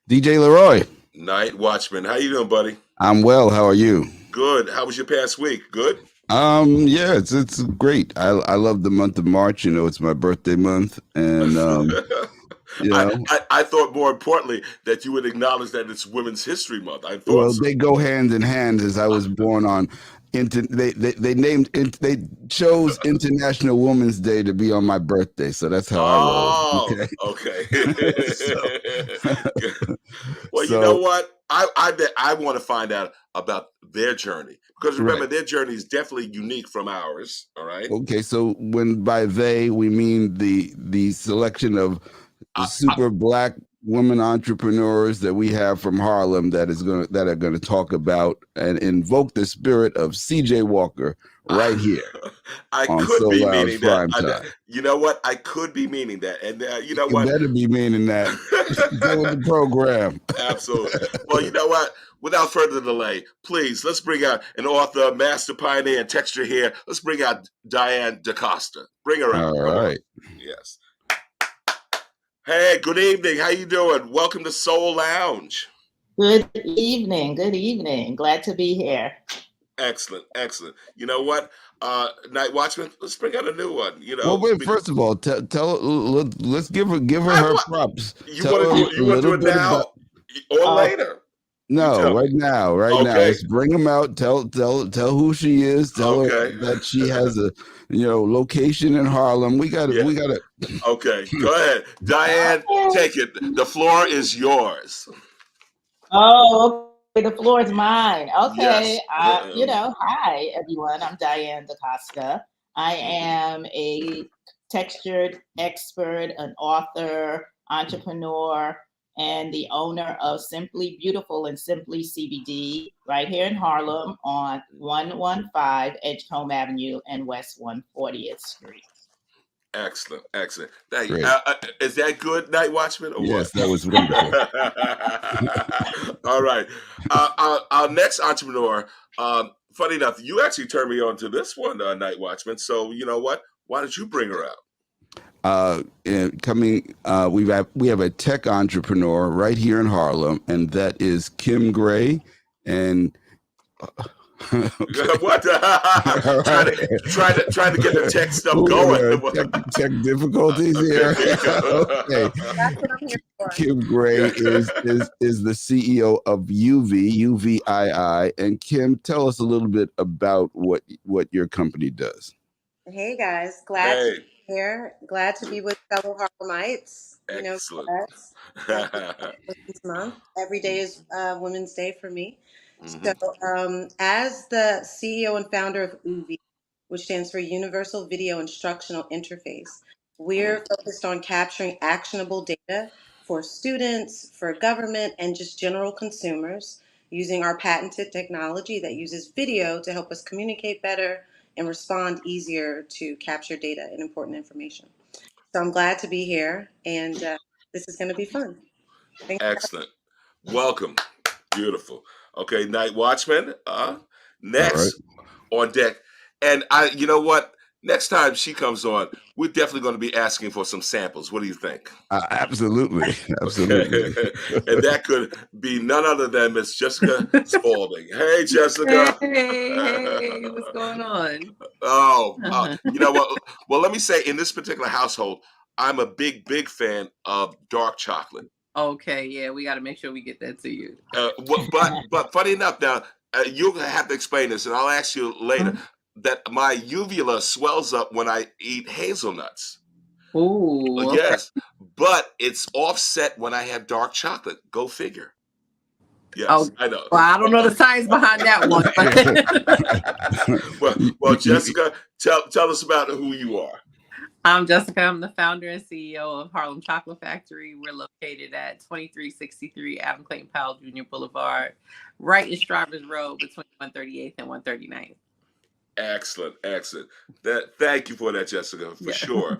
DJ Leroy. Night Watchman. How you doing, buddy? I'm well. How are you? Good. How was your past week? Good? Yeah, it's great. I love the month of March. You know, it's my birthday month, and you I, know, I thought more importantly that you would acknowledge that it's Women's History Month. I thought well, so. they go hand in hand. As I was born on, they chose International Women's Day to be on my birthday, so that's how I roll. Oh, Okay, okay. so Well, you know so what? I bet I want to find out about their journey because right. remember their journey is definitely unique from ours. All right. Okay, so when by they we mean the selection of I, I, super black women entrepreneurs that we have from Harlem that are gonna talk about and invoke the spirit of C.J. Walker right here I on could Soul be Lounge meaning that. Prime Time. You know what? I could be meaning that, and you know You what? better be meaning that. Get with the program. Absolutely. Well, you know what? Without further delay, please let's bring out an author, master pioneer, and texture here. Let's bring out Diane DaCosta. Bring her out. All Come on. right. Yes. Hey, good evening. How you doing? Welcome to Soul Lounge. Good evening. Good evening. Glad to be here. Excellent, excellent. You know what? Night Watchman, let's bring out a new one. You Well, know, wait. First of all, let's give her props. you Tell want her to do a you want to do little it bit now about. or Uh, later? You No, tell me. right now, right now. Okay, Let's bring them out. Tell who she is. Tell her okay. that she has a location in Harlem. Yeah. We gotta. Okay, go ahead. Diane, take it. The floor is yours. oh, okay. The floor is mine. Okay. Yes. Hi, everyone. I'm Diane DaCosta. I am a textured expert, an author, entrepreneur, and the owner of Simply Beautiful and Simply CBD right here in Harlem on 115 Edgecombe Avenue and West 140th Street. Excellent, excellent. Hey, Great. is that good, Night Watchman, or what? Yes, that was wonderful. All right. Our next entrepreneur, funny enough, you actually turned me on to this one, Night Watchman. So, you know what? Why don't you bring her out? We have a tech entrepreneur right here in Harlem, and that is Kim Gray. And What? all right. trying to get the tech stuff Ooh, going. tech difficulties here. Okay. That's what I'm here for. Kim Gray is the CEO of Uvii, Uvii. And Kim, tell us a little bit about what your company does. Hey guys, glad to Hey, be here. Glad to be with fellow Harlemites. excellent. Us, Women's Month. Every day is Women's Day for me. So, Mhm. as the CEO and founder of Uvii, which stands for Universal Video Instructional Interface, we're focused on capturing actionable data for students, for government, and just general consumers using our patented technology that uses video to help us communicate better and respond easier to capture data and important information. So I'm glad to be here, and this is going to be fun. Thanks. Excellent. Welcome. Beautiful. Okay, Night Watchman. All right. Next on deck. And you know what? Next time she comes on, we're definitely going to be asking for some samples. What do you think? Absolutely. Absolutely. Okay. And that could be none other than Miss Jessica Spaulding. Hey, Jessica. Hey, what's going on? You know what? Well, let me say in this particular household, I'm a big fan of dark chocolate. Okay, yeah, we got to make sure we get that to you. But funny enough, now you'll have to explain this, and I'll ask you later. That my uvula swells up when I eat hazelnuts. Ooh, okay. Yes, but it's offset when I have dark chocolate. Go figure. Yes, Oh, I know. well, I don't know the science behind that one. well, Jessica, tell us about who you are. I'm Jessica. I'm the founder and CEO of Harlem Chocolate Factory. We're located at 2363 Adam Clayton Powell Jr. Boulevard, right in Stravers Road between 138th and 139th. Excellent. Thank you for that, Jessica, for sure.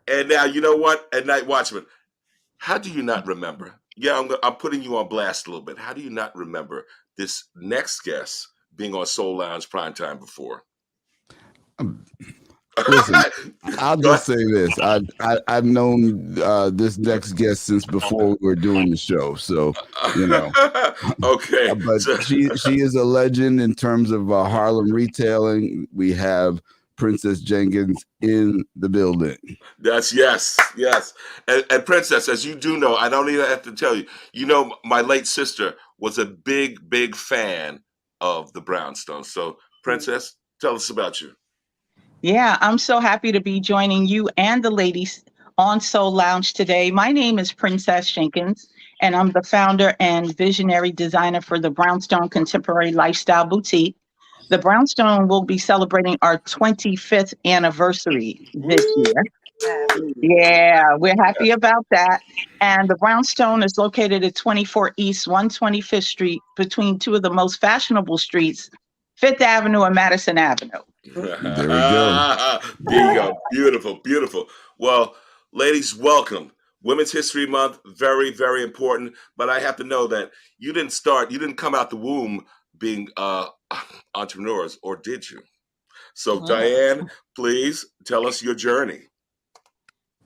And now, you know what? At Night Watchman, how do you not remember? Yeah, I'm putting you on blast a little bit. How do you not remember this next guest being on Soul Lounge Primetime before? Listen, I'll Go just say this: I've known this next guest since before we were doing the show, so you know. ahead. Okay. But So, she is a legend in terms of Harlem retailing. We have Princess Jenkins in the building. that's yes. And Princess, as you do know, I don't even have to tell you, my late sister was a big fan of the Brownstone. So, Princess, tell us about you. Yeah, I'm so happy to be joining you and the ladies on Soul Lounge today. My name is Princess Jenkins, and I'm the founder and visionary designer for the Brownstone Contemporary Lifestyle Boutique. The Brownstone will be celebrating our 25th anniversary this year. Yeah, we're happy about that. And the Brownstone is located at 24 East 125th Street, between two of the most fashionable streets, Fifth Avenue and Madison Avenue. There we go. There you go. Beautiful. Well, ladies, welcome. Women's History Month, very, very important. But I have to know that you didn't come out the womb being entrepreneurs, or did you? So, Diane, please tell us your journey.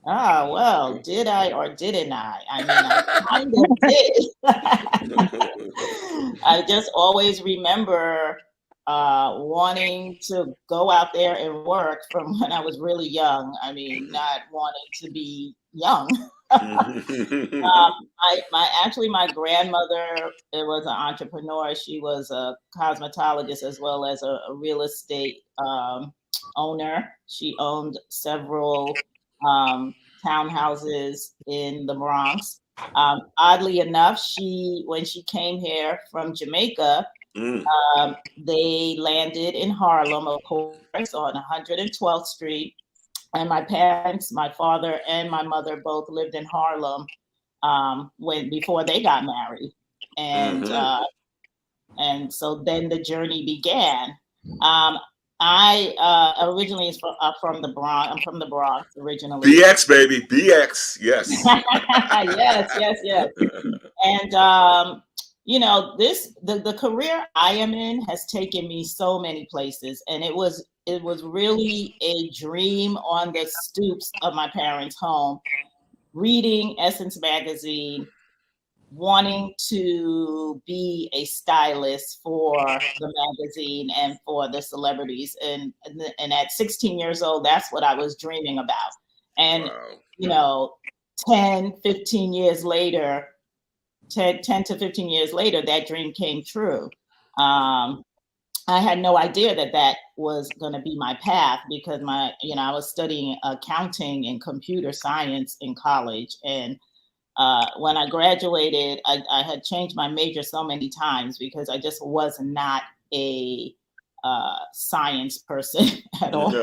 Well, did I or didn't I? I mean, I kind of did. I just always remember wanting to go out there and work from when I was really young. I mean, not wanting to be young. My grandmother was an entrepreneur. She was a cosmetologist as well as a real estate owner. She owned several townhouses in the Bronx. Oddly enough, when she came here from Jamaica, they landed in Harlem, of course, on 112th Street. And my parents, my father and my mother, both lived in Harlem before they got married, and so then the journey began. I originally is from the Bronx. I'm from the Bronx originally. BX baby, BX, yes. yes. And the career I am in has taken me so many places, and it was really a dream on the stoops of my parents' home, reading Essence magazine, wanting to be a stylist for the magazine and for the celebrities. And at 16 years old, that's what I was dreaming about. And, wow. 10 to 15 years later, that dream came true. I had no idea that was going to be my path, because I was studying accounting and computer science in college. And when I graduated, I had changed my major so many times because I just was not a science person at all.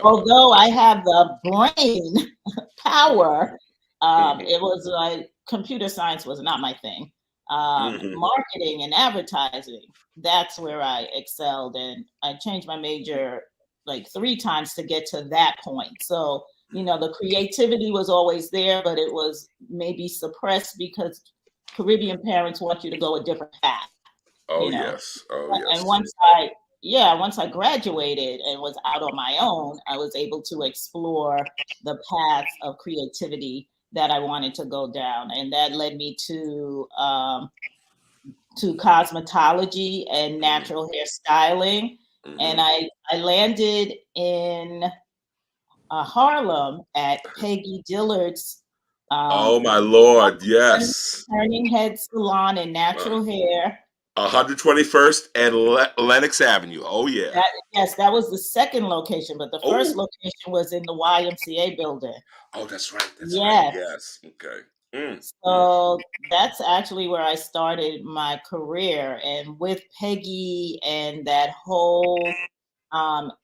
Although I have the brain power, it was like computer science was not my thing. Marketing and advertising, that's where I excelled, and I changed my major like 3 times to get to that point. So, the creativity was always there, but it was maybe suppressed because Caribbean parents want you to go a different path. Yes. And once I graduated and was out on my own, I was able to explore the path of creativity that I wanted to go down, and that led me to cosmetology and natural hair styling. And I landed in Harlem at Peggy Dillard's. Oh my Lord, yes. Turning Head Salon and Natural Hair. 121st and Lenox Avenue. Oh yeah. That was the second location, but the first location was in the YMCA building. Oh, that's right. Yes. Yes. Okay. So that's actually where I started my career, and with Peggy and that whole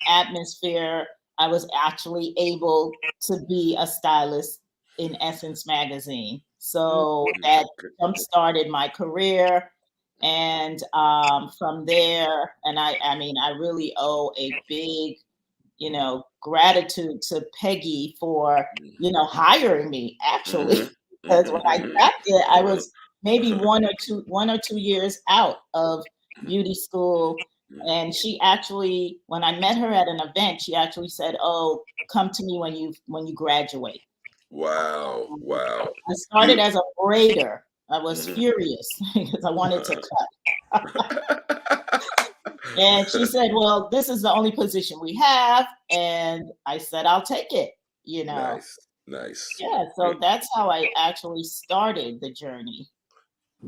atmosphere, I was actually able to be a stylist in Essence magazine. So that jump-started my career. And from there, and I really owe a big, gratitude to Peggy for, hiring me, actually. Because when I got there, I was maybe one or two years out of beauty school, And she actually, when I met her at an event, she actually said, "Oh, come to me when you graduate." Wow. Wow. I started as a braider. I was Mhm. furious because I wanted to cut. And she said, "Well, this is the only position we have." And I said, "I'll take it," you know. Nice. Nice. Yeah, so that's how I actually started the journey.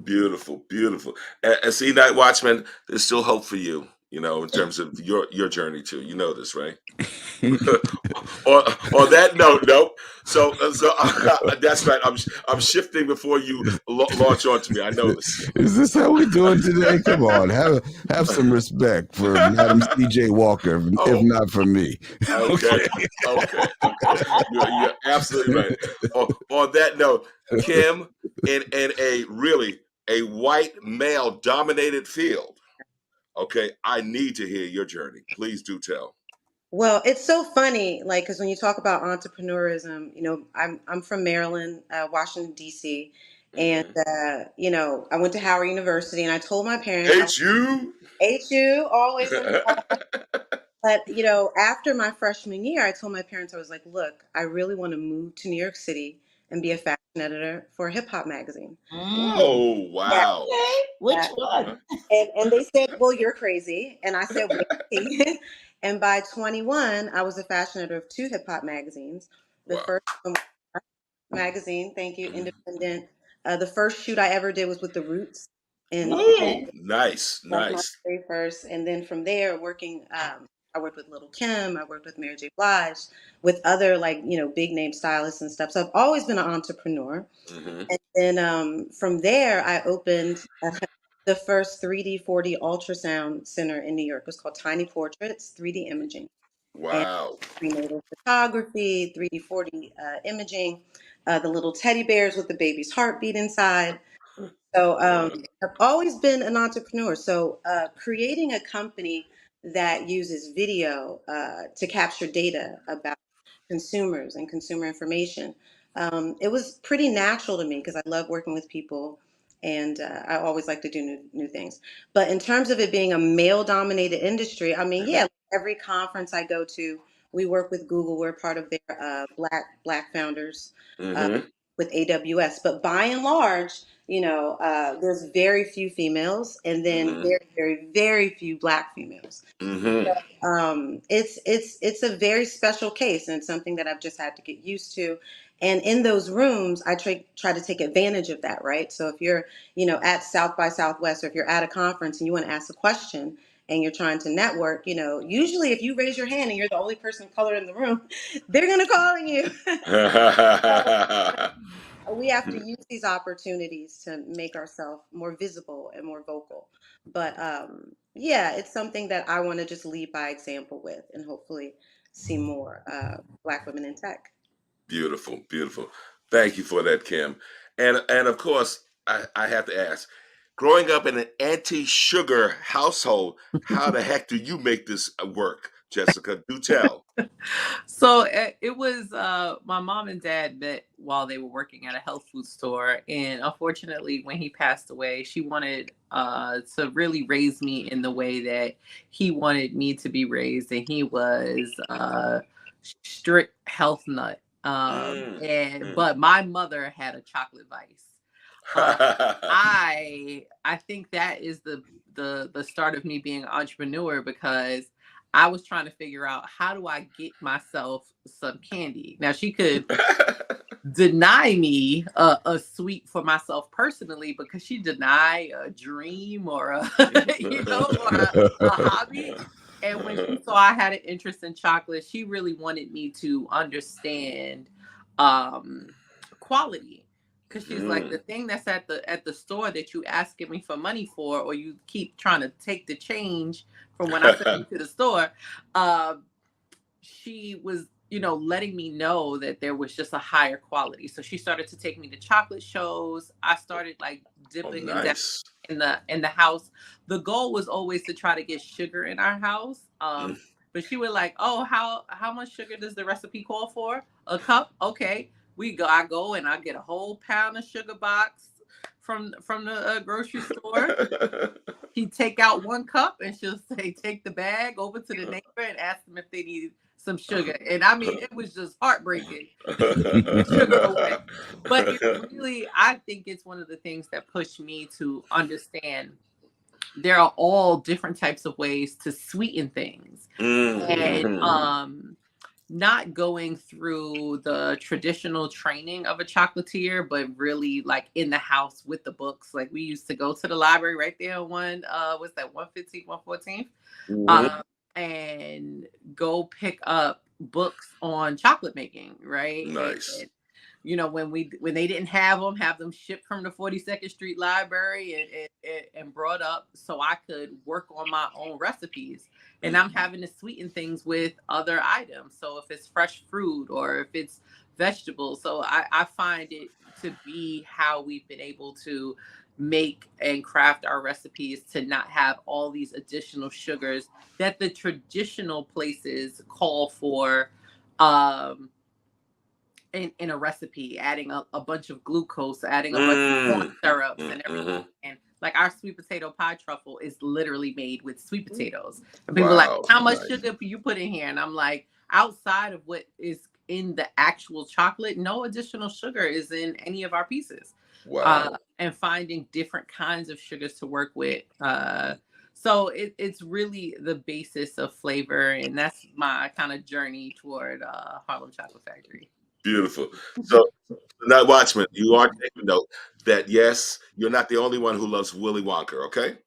Beautiful, beautiful. And see, Night Watchman, there's still hope for you, you know, in terms of your journey too. You know this, right? On that note, nope. So that's right. I'm shifting before you launch onto me. I know this. Is this how we doing today? Come on, have some respect for Madam C.J. Walker, if Oh, not for me. okay, okay. You're absolutely right. On that note, Kim, in a really a white male dominated field. Okay, I need to hear your journey. Please do tell. Well, it's so funny, like, because when you talk about entrepreneurism, I'm from Maryland, Washington D.C., and Hmm. I went to Howard University, and I told my parents, I Hate you. hate you always. But after my freshman year, I told my parents, I was like, "Look, I really want to move to New York City and be a fashion editor for a hip hop magazine." Mm. Whoa! Yeah, Wow. Okay, which yeah. Uh-huh. one? And they said, "Well, you're crazy," and I said, "Wait." And by 21, I was a fashion editor of two hip hop magazines. The Wow. first one was magazine, thank you, Mhm. independent. The first shoot I ever did was with the Roots, and Woo! Okay. Nice, that's my nice. very first. And then from there, I worked with Little Kim, I worked with Mary J. Blige, with other big name stylists and stuff. So I've always been an entrepreneur. Hmm. And then from there, I opened the first 3D 4D ultrasound center in New York. It was called Tiny Portraits 3D Imaging, and Wow. prenatal photography, 3D 4D imaging, the little teddy bears with the baby's heartbeat inside. So I've always been an entrepreneur. So creating a company that uses video to capture data about consumers and consumer information, it was pretty natural to me because I love working with people, and I always like to do new things. But in terms of it being a male-dominated industry, I mean, yeah, every conference I go to, we work with Google. We're part of their Black founders uh, Hmm. with AWS. But by and large, there's very few females, and then Hmm. very, very, very few Black females. Hmm. It's a very special case, and it's something that I've just had to get used to. And in those rooms, I try to take advantage of that, right? So if you're, at South by Southwest, or if you're at a conference and you want to ask a question and you're trying to network, usually if you raise your hand and you're the only person of color in the room, they're gonna call on you. We have to use these opportunities to make ourselves more visible and more vocal. But yeah, it's something that I want to just lead by example with, and hopefully see more Black women in tech. Beautiful, beautiful. Thank you for that, Kim. And of course, I have to ask, growing up in an anti-sugar household, how the heck do you make this work, Jessica? Do tell. So it was my mom and dad met while they were working at a health food store, and unfortunately, when he passed away, she wanted to really raise me in the way that he wanted me to be raised, and he was strict health nut. Mm, And mm. but my mother had a chocolate vice. Uh, I think that is the start of me being an entrepreneur, because I was trying to figure out, how do I get myself some candy? Now she could deny me a sweet for myself personally, because she denied a dream or a or a hobby. And when she saw I had an interest in chocolate, she really wanted me to understand um, quality. Because she's like, Mm. the thing that's at the store that you asking me for money for, or you keep trying to take the change from when I send you to the store, uh, she was, letting me know that there was just a higher quality. So she started to take me to chocolate shows. I started like Oh, dipping and dabbling nice. in the house. The goal was always to try to get sugar in our house. Mm. But she was like, "Oh, how much sugar does the recipe call for? A cup? Okay." I go and I get a whole pound of sugar box from the grocery store. He'd take out 1 cup and she'll say, take the bag over to the neighbor and ask them if they need some sugar. And I mean, it was just heartbreaking. Sugar away. But it really, I think it's one of the things that pushed me to understand there are all different types of ways to sweeten things. And not going through the traditional training of a chocolatier, but really like in the house with the books. Like we used to go to the library right there on 115th, 114th, and go pick up books on chocolate making, right? Nice. And, you know, when they didn't have them shipped from the 42nd Street Library and brought up so I could work on my own recipes. And I'm having to sweeten things with other items. So if it's fresh fruit or if it's vegetables. So I find it to be how we've been able to make and craft our recipes to not have all these additional sugars that the traditional places call for in a recipe, adding a bunch of glucose, adding a bunch of corn syrups and everything. And like our sweet potato pie truffle is literally made with sweet potatoes. And people are like, how much sugar do you put in here? And I'm like, outside of what is in the actual chocolate, no additional sugar is in any of our pieces. And finding different kinds of sugars to work with. So it's really the basis of flavor. And that's my kind of journey toward Harlem Chocolate Factory. Beautiful. So, now, Watchman, you are taking note that yes, you're not the only one who loves Willy Wonka, okay?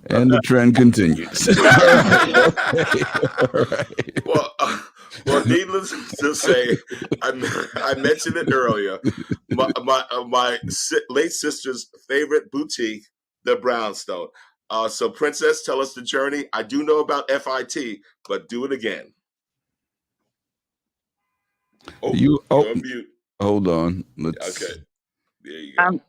And the trend continues. All right. Well, needless to say, I mentioned it earlier. My late sister's favorite boutique, the Brownstone. So, Princess, tell us the journey. I do know about FIT, but do it again. You're on mute. Hold on. Okay. There you go.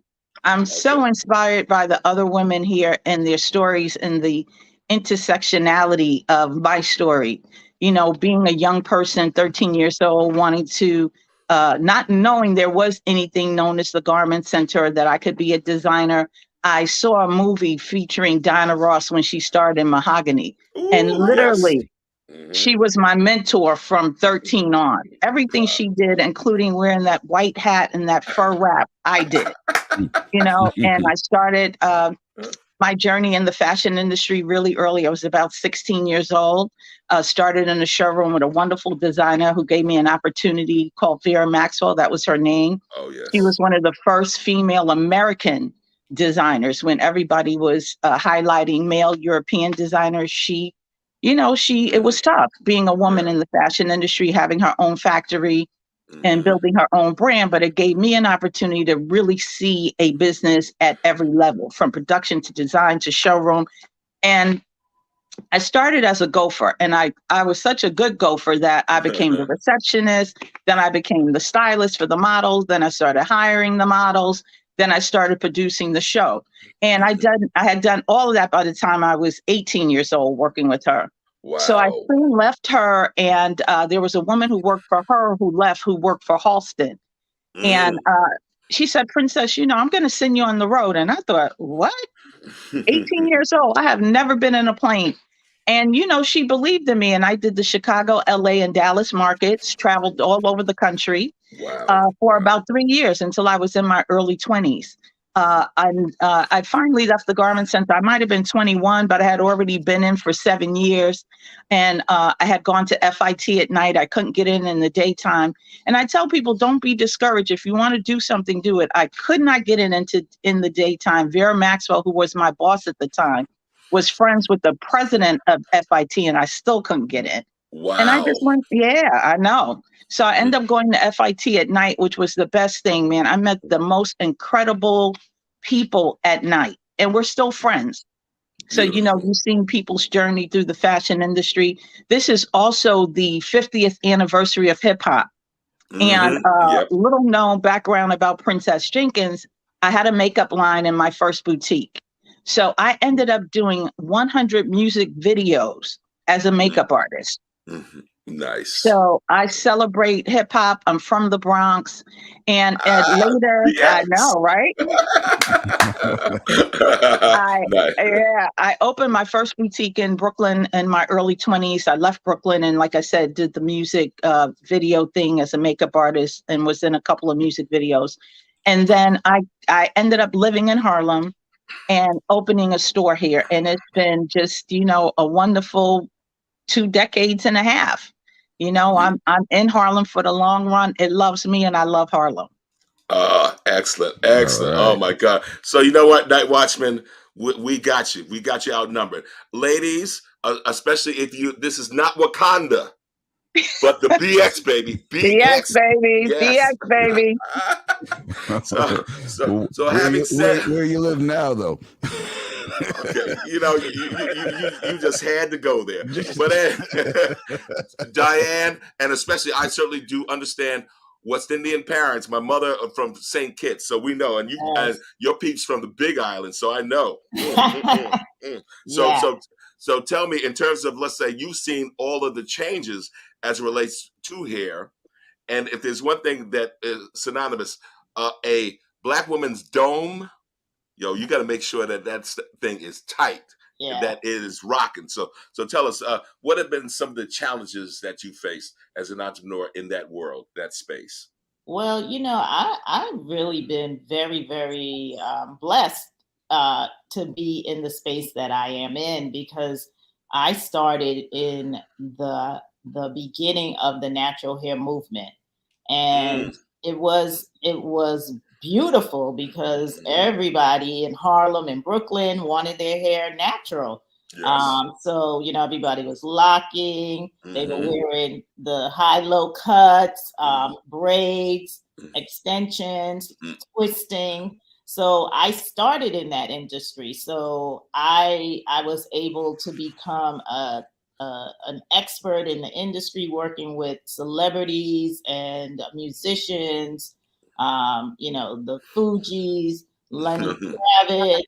I'm so inspired by the other women here and their stories and the intersectionality of my story. You know, being a young person, 13 years old, wanting to, not knowing there was anything known as the Garment Center, that I could be a designer. I saw a movie featuring Diana Ross when she starred in Mahogany. And literally, she was my mentor from 13 on. Everything she did, including wearing that white hat and that fur wrap, I did. You know, and I started my journey in the fashion industry really early. I was about 16 years old. Started in a showroom with a wonderful designer who gave me an opportunity called Vera Maxwell. That was her name. Oh, yes. She was one of the first female American designers when everybody was highlighting male European designers. It was tough being a woman in the fashion industry, having her own factory and building her own brand, but it gave me an opportunity to really see a business at every level, from production to design to showroom. And I started as a gopher, and I was such a good gopher that I became the receptionist. Then I became the stylist for the models. Then I started hiring the models. Then I started producing the show. And I had done all of that by the time I was 18 years old working with her. Wow. So I soon left her, and there was a woman who worked for her who worked for Halston. And she said, Princess, I'm going to send you on the road. And I thought, what? 18 years old. I have never been in a plane. And, she believed in me. And I did the Chicago, LA, and Dallas markets, traveled all over the country for about 3 years until I was in my early 20s. I finally left the Garment Center. I might have been 21, but I had already been in for 7 years. And I had gone to FIT at night. I couldn't get in the daytime. And I tell people, don't be discouraged. If you want to do something, do it. I could not get in the daytime. Vera Maxwell, who was my boss at the time, was friends with the president of FIT, and I still couldn't get in. Wow. And I just went, I know. So I ended up going to FIT at night, which was the best thing, man. I met the most incredible people at night, and we're still friends. So, you've seen people's journey through the fashion industry. This is also the 50th anniversary of hip hop. And little known background about Princess Jenkins, I had a makeup line in my first boutique. So I ended up doing 100 music videos as a makeup artist. Nice. So I celebrate hip hop. I'm from the Bronx. And later, I Yes. know, right? I Nice. yeah, I opened my first boutique in Brooklyn in my early 20s. I left Brooklyn and, like I said, did the music video thing as a makeup artist and was in a couple of music videos. And then I ended up living in Harlem and opening a store here. And it's been just, a wonderful 2 decades and a half. I'm in Harlem for the long run. It loves me and I love Harlem. Excellent. Excellent. Oh right. my God. So you know what, Night Watchman, we got you. We got you outnumbered. Ladies, especially if this is not Wakanda, but the BX baby. BX BX. baby, Yes. BX baby. So where having you said, where you live now, though? okay, you just had to go there. But Diane, and especially I certainly do understand West Indian parents. My mother from St. Kitts, so we know, and your peeps from the Big Island, so I know. Yeah. So tell me, in terms of, let's say you've seen all of the changes as it relates to hair, and if there's one thing that is synonymous, a Black woman's dome. You got to make sure that thing is tight, that it is rocking. So tell us, what have been some of the challenges that you faced as an entrepreneur in that world, that space? Well, I've really been very, very blessed to be in the space that I am in, because I started in the beginning of the natural hair movement, and it was beautiful because everybody in Harlem and Brooklyn wanted their hair natural. Yes. So, everybody was locking, they were wearing the high-low cuts, braids, extensions, twisting. So I started in that industry. So I was able to become an expert in the industry, working with celebrities and musicians, the Fugees, Lenny Kravitz,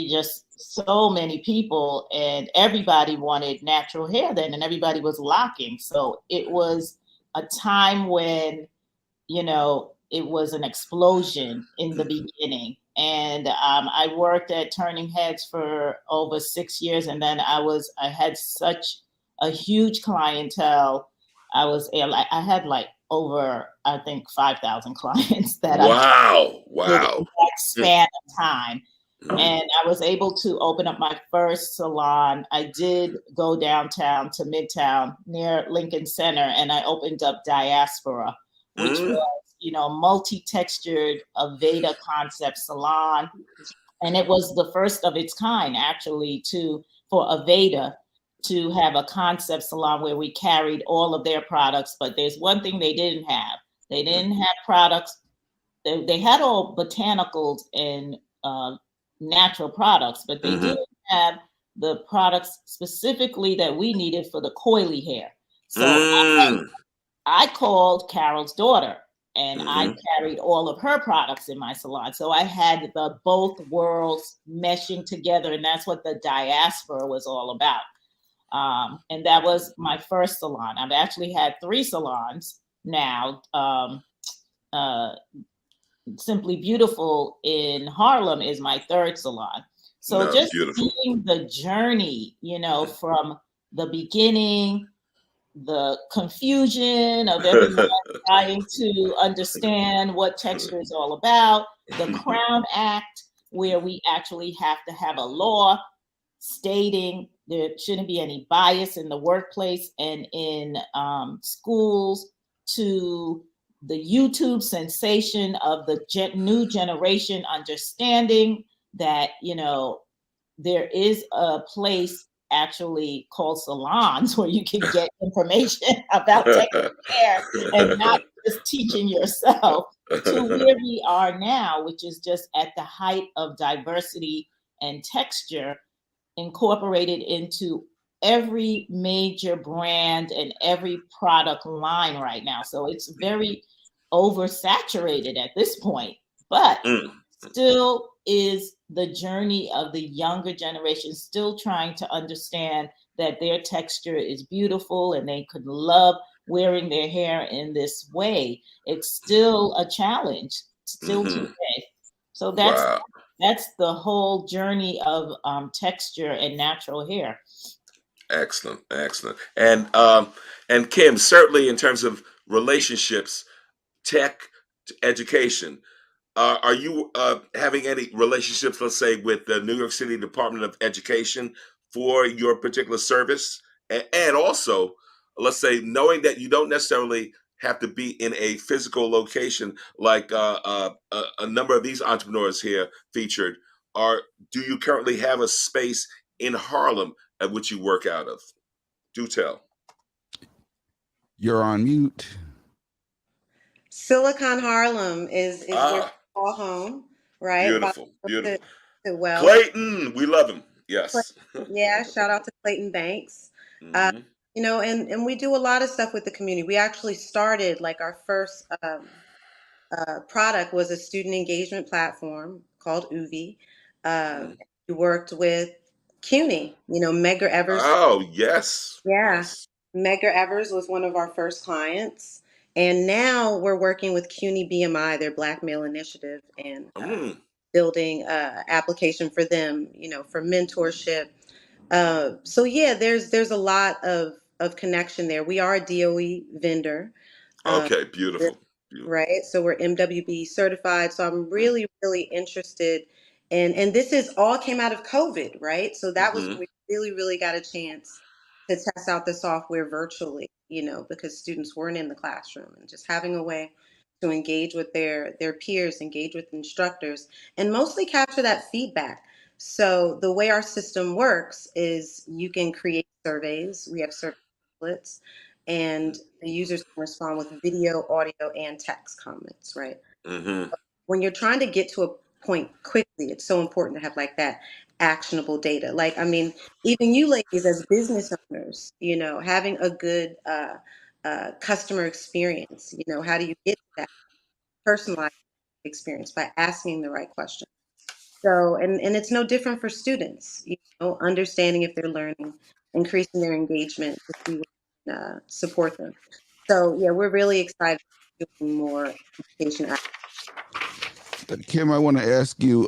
just so many people, and everybody wanted natural hair then, and everybody was locking. So it was a time when, it was an explosion in the beginning. And I worked at Turning Heads for over 6 years, and then I had such a huge clientele. I had like over, I think, 5,000 clients that Wow. I did in that span of time. And I was able to open up my first salon. I did go downtown to Midtown near Lincoln Center, and I opened up Diaspora, which was, multi-textured Aveda concept salon. And it was the first of its kind, actually, for Aveda to have a concept salon where we carried all of their products. But there's one thing they didn't have. They didn't have products. They had all botanicals and natural products, but they didn't have the products specifically that we needed for the coily hair. So I called Carol's daughter, and I carried all of her products in my salon. So I had both worlds meshing together, and that's what the Diaspora was all about. And that was my first salon. I've actually had 3 salons now. Simply Beautiful in Harlem is my 3rd salon. So just seeing the journey, from the beginning, the confusion of everyone trying to understand what texture is all about, the Crown Act, where we actually have to have a law stating there shouldn't be any bias in the workplace and in schools, to the YouTube sensation of the new generation understanding that, there is a place actually called salons where you can get information about texture hair and not just teaching yourself, to where we are now, which is just at the height of diversity and texture incorporated into every major brand and every product line right now. So it's very oversaturated at this point, but still is the journey of the younger generation, still trying to understand that their texture is beautiful and they could love wearing their hair in this way, it's still a challenge, still today. So Wow. that's the whole journey of texture and natural hair. Excellent, excellent. And Kim, certainly in terms of relationships, tech, education, are you having any relationships, let's say, with the New York City Department of Education for your particular service? And also, let's say, knowing that you don't necessarily have to be in a physical location like a number of these entrepreneurs here featured, are do you currently have a space in Harlem at which you work out of? Do tell. You're on mute. Silicon Harlem is where we Ah, call home, right? About beautiful, to, beautiful. to Wells. Clayton, we love him. Yes. Yeah, shout out to Clayton Banks. Uh, Hmm. and we do a lot of stuff with the community. We actually started like our first product was a student engagement platform called Uvii. Hmm. We worked with CUNY, Medgar Evers. Oh, yes, Yeah, yes. Medgar Evers was one of our first clients. And now we're working with CUNY BMI, their Black Male Initiative, and Mm, building application for them, for mentorship. So yeah, there's a lot of connection there. We are a DOE vendor. Uh, okay, beautiful, beautiful. right? So we're MWBE certified. So I'm Mm, really, really interested and this is all came out of COVID, right? So that was when mm-hmm, we really, really got a chance to test out the software virtually, because students weren't in the classroom and just having a way to engage with their peers, engage with instructors, and mostly capture that feedback. So the way our system works is you can create surveys. We have survey templates and the users can respond with video, audio, and text comments, right? mm-hmm. When you're trying to get to a point quickly, it's so important to have like that actionable data. Like, I mean, even you ladies as business owners, having a good customer experience, how do you get to that personalized experience by asking the right questions? So, and it's no different for students, understanding if they're learning, increasing their engagement to see what can support them. So, yeah, we're really excited about doing more education. Kim, I want to ask you,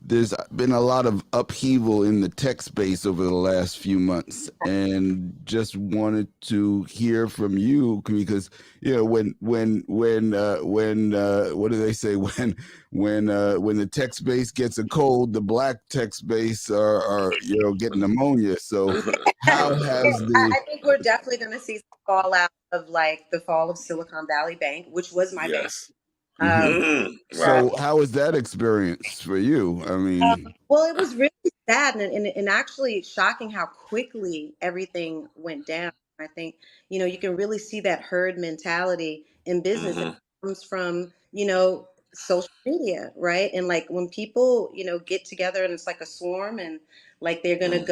there's been a lot of upheaval in the tech space over the last few months, and just wanted to hear from you because when what do they say when the tech space gets a cold, the black tech space are getting pneumonia. So how has the I think we're definitely going to see some fallout of like the fall of Silicon Valley Bank, which was my bank. Yes. Um, Wow. so how was that experience for you? I mean, Well, it was really sad and actually shocking how quickly everything went down. I think, you can really see that herd mentality in business that Mm-hmm. comes from, social media, right? And like when people, get together and it's like a swarm and like they're gonna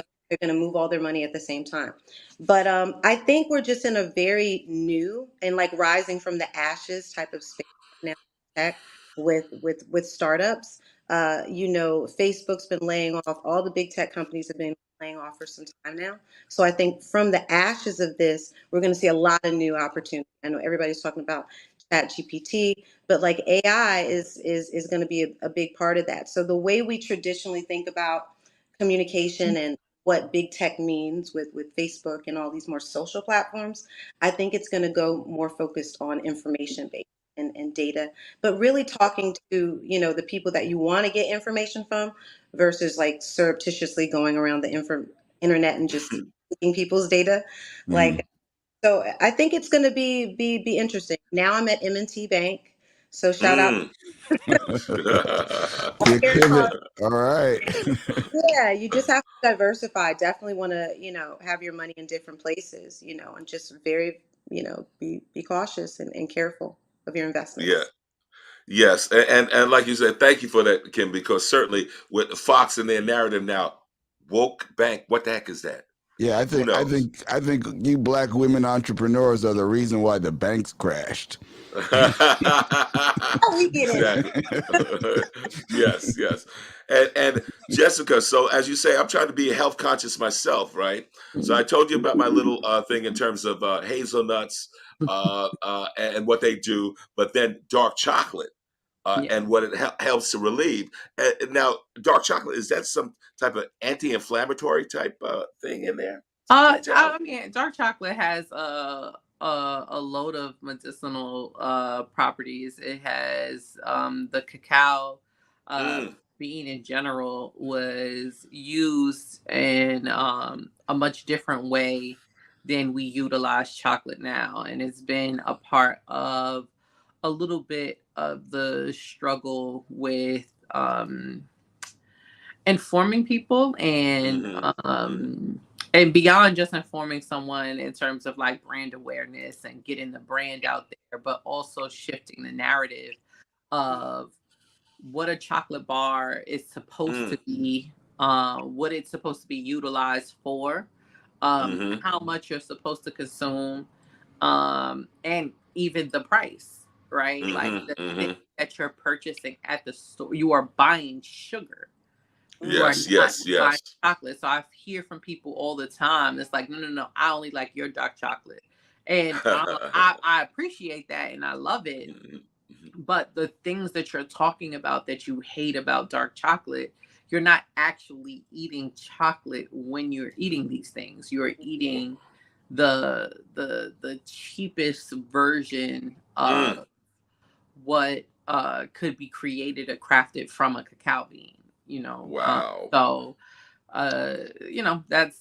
move all their money at the same time. But I think we're just in a very new and like rising from the ashes type of space right now in tech with startups. Facebook's been laying off. All the big tech companies have been laying off for some time now. So I think from the ashes of this, we're going to see a lot of new opportunities. I know everybody's talking about Chat GPT, but like AI is going to be a big part of that. So the way we traditionally think about communication and what big tech means with Facebook and all these more social platforms, I think it's going to go more focused on information based and data, but really talking to, the people that you want to get information from versus like surreptitiously going around the internet and just taking people's data. mhm. Like, so I think it's going to be interesting. Now I'm at M&T Bank. So shout out. Mm. Quick pivot. All right. Yeah, you just have to diversify. Definitely want to, have your money in different places, and just very, be cautious and careful of your Yeah. investments. Yes. And like you said, thank you for that, Kim, because certainly with Fox and their narrative now, woke bank, what the heck is that? Yeah, I Who think I knows? think I think you black women entrepreneurs are the reason why the banks crashed. How we get in it? Exactly. Yes, yes. And Jessica, so as you say, I'm trying to be health conscious myself, right? So I told you about my little thing in terms of hazelnuts and what they do, but then dark chocolate Yeah. and what it helps to relieve. Now, dark chocolate, is that some type of anti-inflammatory type thing in there? Can you tell? I mean, dark chocolate has a load of medicinal properties. It has the cacao Mm, bean in general was used in a much different way than we utilize chocolate now, and it's been a part of a little bit of the struggle with informing people hmm hmm and beyond just informing someone in terms of like brand awareness and getting the brand out there, but also shifting the narrative of what a chocolate bar is supposed mm, to be, what it's supposed to be utilized for, hmm how much you're supposed to consume, and even the price, right? Like hmm the thing hmm that you're purchasing at the store, you are buying sugar. You are Yes, not yes, buying yes. chocolate. So I hear from people all the time. It's like, no, no, no. I only like your dark chocolate, and I appreciate that and I love it. Mhm, mhm. But the things that you're talking about that you hate about dark chocolate, you're not actually eating chocolate when you're eating these things. You're eating the cheapest version Mm, of what could be created or crafted from a cacao bean, you know. wow. So that's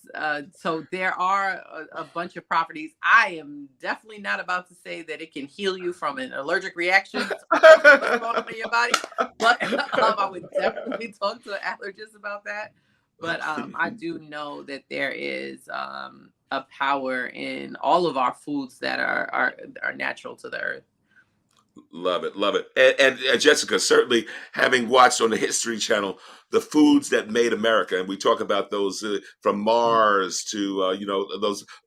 so there are a bunch of properties. I am definitely not about to say that it can heal you from an allergic reaction to what's going on in your body, but I would definitely talk to an allergist about that. But I do know that there is a power in all of our foods that are natural to the earth. Love it, love it. And Jessica, certainly having watched on the History Channel the foods that made America, and we talk about those from Mars to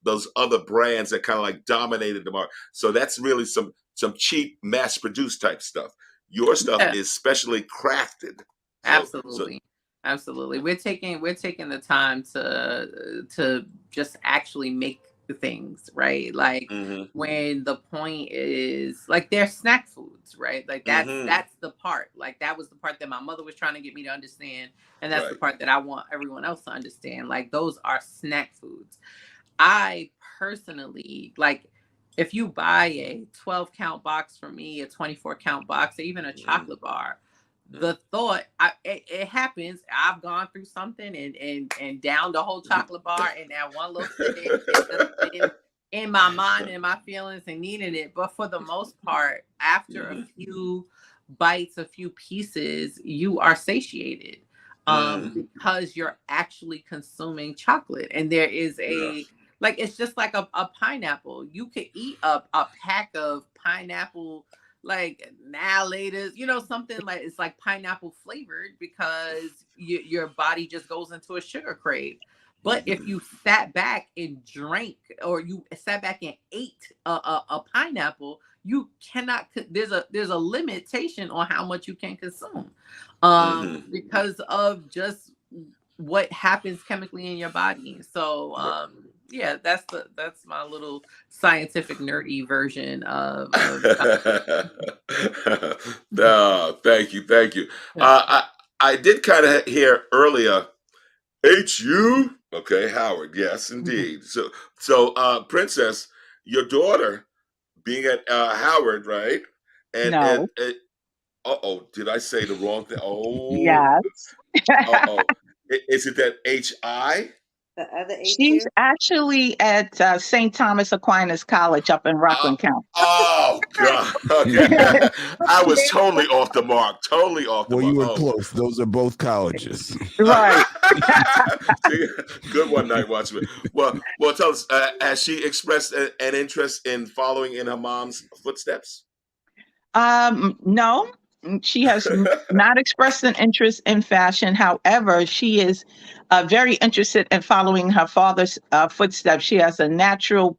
those other brands that kind of like dominated the market. So that's really some cheap, mass-produced type stuff. Your stuff Yeah. is specially crafted. So Absolutely. Absolutely. We're taking the time to just actually make the things, right? Like hmm when the point is like they're snack foods, right? Like that's hmm that's the part. Like that was the part that my mother was trying to get me to understand. And that's the right. part that I want everyone else to understand. Like those are snack foods. I personally like if you buy a 12 count box from me, a 24 count box, or even a hmm chocolate bar, the thought it happens. I've gone through something and down the whole chocolate bar and that one little sitting it just been in my mind and my feelings and needing it. But for the most part, after a hmm few bites, a few pieces, you are satiated mm because you're actually consuming chocolate. And there is Yeah. a like it's just like a pineapple. You could eat a pack of pineapple like now later, something like it's like pineapple flavored because your body just goes into a sugar crave. But if hmm you sat back and drank, or you sat back and ate a pineapple, you cannot. There's a limitation on how much you can consume, hmm because of just what happens chemically in your body. So yeah, that's my little scientific nerdy version of No, thank you, thank you. yeah. I did kind of hear earlier HU. Okay, Howard. Yes, Mhm. indeed. So, Princess, your daughter being at Howard, right? And No. oh, did I say the wrong thing? Oh, Yes. oh. Is it that HI? The other She's HU? actually at St. Thomas Aquinas College up in Uh, Rockland County. oh God. Okay. I was totally off the mark. Totally off the Well, mark. you were Oh. close. Those are both colleges. Right. See, good one, Night Watchman. Well, tell us, has she expressed an interest in following in her mom's footsteps? No, She has not expressed an interest in fashion. However, she is very interested in following her father's footsteps. She has a natural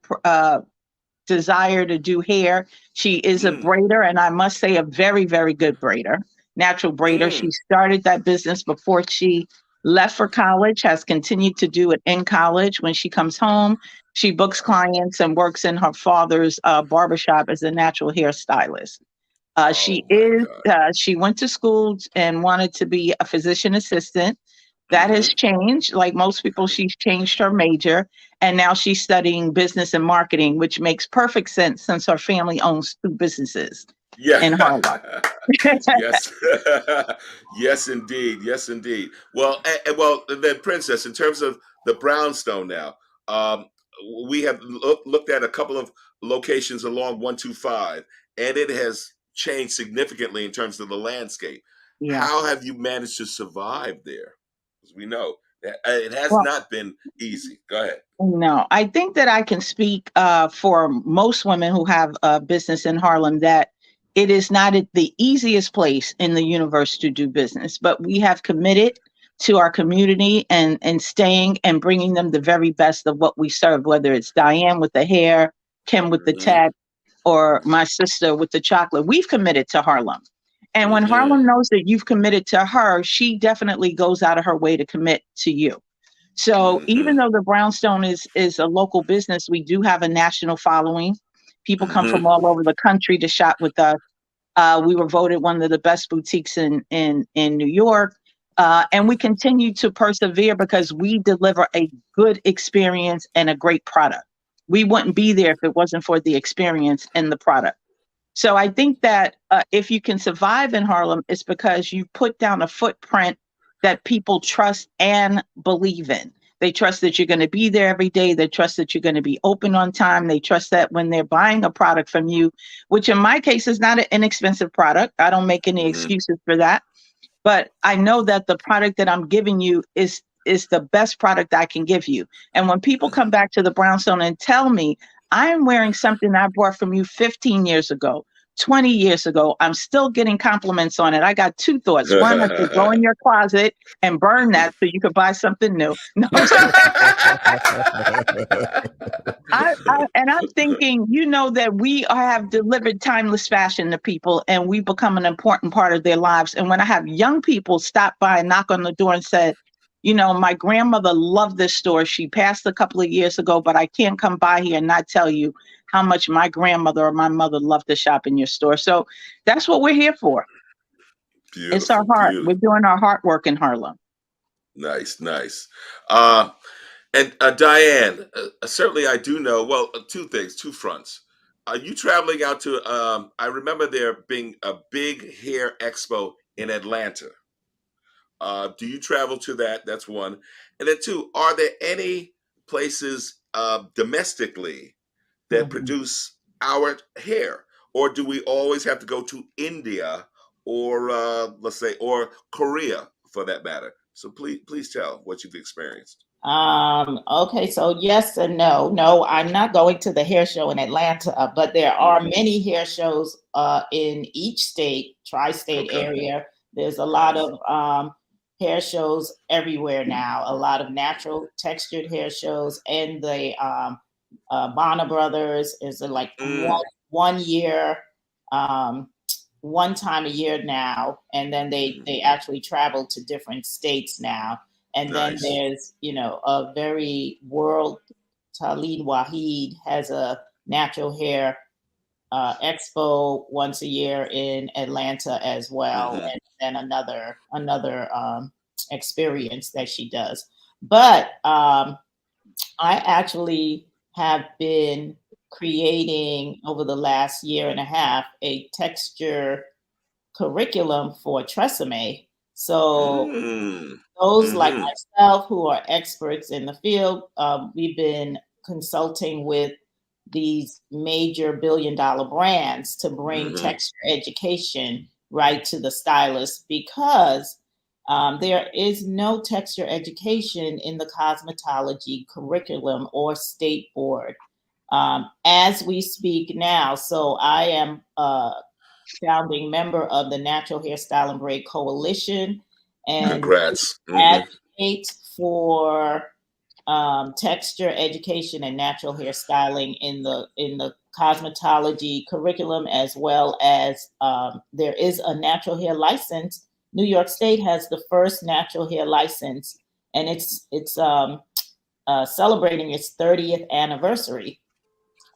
desire to do hair. She is a Mm, braider, and I must say, a very, very good braider, natural braider. She mm. started that business before she left for college, has continued to do it in college. When she comes home, she books clients and works in her father's barbershop as a natural hairstylist. Oh my God. She went to school and wanted to be a physician assistant. That has Hmm. changed. Like most people, she's changed her major and now she's studying business and marketing, which makes perfect sense since her family owns two businesses Yeah. in Harlem. Yes. Yes, indeed. Yes, indeed. Well, well, then, Princess, in terms of the Brownstone now, um, we have looked at a couple of locations along 125, and it has changed significantly in terms of the landscape. Yeah. How have you managed to survive there? Because we know that it has Well, not been easy. Go ahead. no, I think that I can speak for most women who have a business in Harlem that it is not the easiest place in the universe to do business, but we have committed to our community and staying and bringing them the very best of what we serve, whether it's Diane with the hair, Kim with the Hmm. tech, or my sister with the chocolate. We've committed to Harlem. And when Hmm. Harlem knows that you've committed to her, she definitely goes out of her way to commit to you. So even Hmm. though the Brownstone is a local business, we do have a national following. People come Hmm. from all over the country to shop with us. We were voted one of the best boutiques in New York. And we continue to persevere because we deliver a good experience and a great product. We wouldn't be there if it wasn't for the experience and the product. So I think that if you can survive in Harlem, it's because you put down a footprint that people trust and believe in. They trust that you're going to be there every day. They trust that you're going to be open on time. They trust that when they're buying a product from you, which in my case is not an inexpensive product, I don't make any Hmm. excuses for that. But I know that the product that I'm giving you is the best product I can give you. And when people come back to the Brownstone and tell me I'm wearing something I bought from you 15 years ago, 20 years ago, I'm still getting compliments on it. I got two thoughts. One, I say go in your closet and burn that so you could buy something new. No, I'm just and I'm thinking, you know, that have delivered timeless fashion to people and we become an important part of their lives. And when I have young people stop by and knock on the door and said, you know, my grandmother loved this store. She passed a couple of years ago, but I can't come by here and not tell you how much my grandmother or my mother loved to shop in your store. So that's what we're here for. It's our Beautiful, heart. We're beautiful. doing our heart work in Harlem. Nice, nice. Uh, and Diane, certainly I do know. Well, two things, two fronts. Are you traveling out to? I remember there being a big hair expo in Atlanta. Do you travel to that? That's one. And then two, are there any places domestically that Mhm. produce our hair, or do we always have to go to India or let's say or Korea for that matter? So please tell what you've experienced. Okay, so yes and no. No, I'm not going to the hair show in Atlanta, but there are Hmm. many hair shows in each state, tri-state Okay, area. There's a lot nice. of hair shows everywhere now, a lot of natural textured hair shows, and the Bonner Brothers is like Mm, one year, um, one time a year now, and then they mhm. actually travel to different states now. And then Nice. there's, you know, a very world, Talib Wahid has a natural hair expo once a year in Atlanta as well, Hmm. and then another experience that she does. But I actually have been creating over the last year and a half a texture curriculum for Tresemme. So Mm, those like hmm. myself who are experts in the field, we've been consulting with these major billion-dollar brands to bring Hmm. texture education right to the stylist because there is no texture education in the cosmetology curriculum or state board as we speak now. So I am founding member of the Natural Hairstyle and Braid Coalition, and Congrats. advocate for texture education and natural hairstyling in the cosmetology curriculum, as well as there is a natural hair license. New York State has the first natural hair license, and it's celebrating its 30th anniversary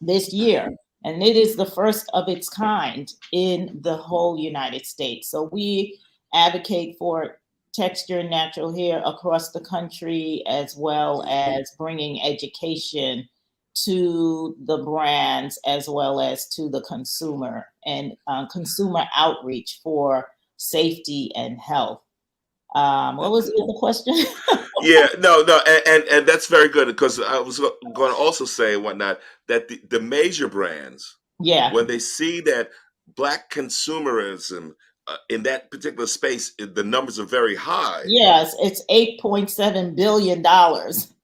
this year. And it is the first of its kind in the whole United States. So we advocate for texture natural hair across the country, as well as bringing education to the brands as well as to the consumer, and consumer outreach for safety and health. What was the other question? Yeah, no, and that's very good, because I was going to also say and whatnot that the major brands, Yeah, when they see that Black consumerism in that particular space, the numbers are very high. yes, it's $8.7 billion.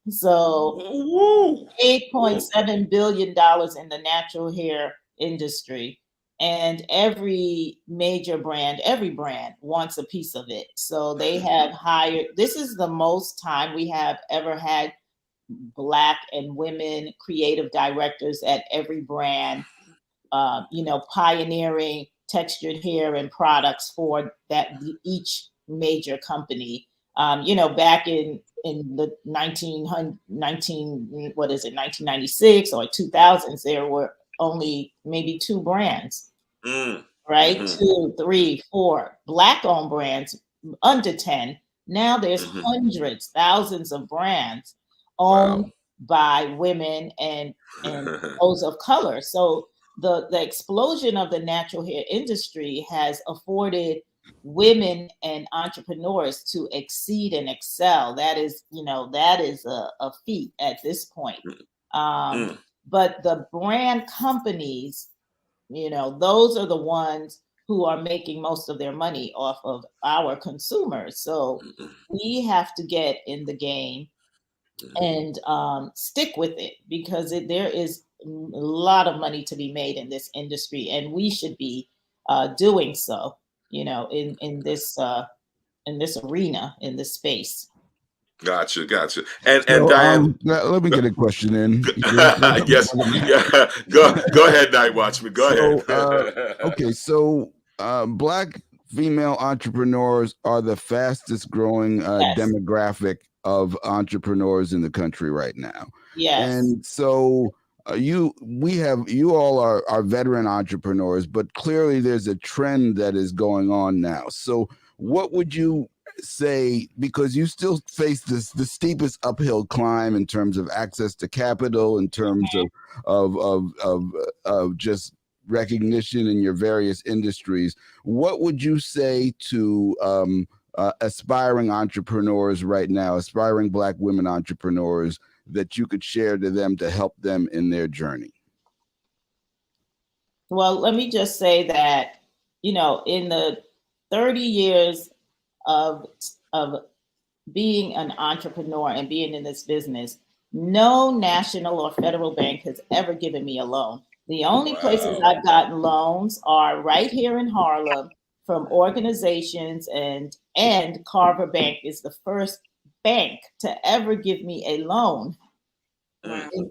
So Woo! $8.7 billion in the natural hair industry. And every major brand, every brand wants a piece of it. So they have hired, this is the most time we have ever had Black and women creative directors at every brand, pioneering textured hair and products for that each major company. Back in the 1996 or 2000s, there were only maybe 2 brands, right? 2, 3, 4 Black-owned brands, under 10. Now there's hundreds, thousands of brands owned by women and those of color. So the explosion of the natural hair industry has afforded women and entrepreneurs to exceed and excel. That is a feat at this point. But the brand companies, those are the ones who are making most of their money off of our consumers. So we have to get in the game and stick with it, because there is a lot of money to be made in this industry, and we should be doing so, in this arena, in this space. Gotcha. And So, Diane, let me get a question in. yes, yeah. Go ahead, Night Watchman. Go ahead. Okay, so Black female entrepreneurs are the fastest growing Yes. demographic of entrepreneurs in the country right now. Yes. And so you all are veteran entrepreneurs, but clearly there's a trend that is going on now. So what would you say, because you still face the steepest uphill climb in terms of access to capital, in terms of just recognition in your various industries, what would you say to aspiring entrepreneurs right now, aspiring Black women entrepreneurs, that you could share to them to help them in their journey? Well, let me just say that, in the 30 years of being an entrepreneur and being in this business, no national or federal bank has ever given me a loan. The only places I've gotten loans are right here in Harlem from organizations, and Carver Bank is the first bank to ever give me a loan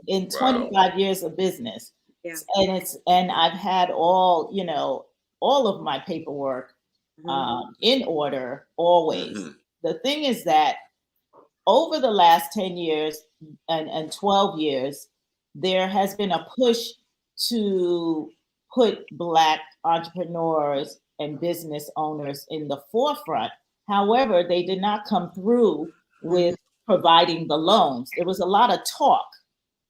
in 25 years of business. Yeah. And I've had all of my paperwork in order always. The thing is that over the last 10 years and 12 years, there has been a push to put Black entrepreneurs and business owners in the forefront. However, they did not come through with providing the loans. There was a lot of talk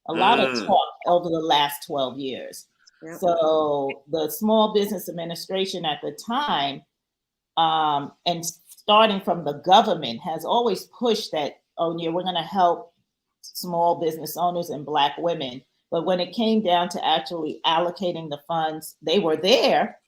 over the last 12 years. Yep. So the Small Business Administration at the time, and starting from the government, has always pushed that, we're going to help small business owners and Black women. But when it came down to actually allocating the funds, they were there,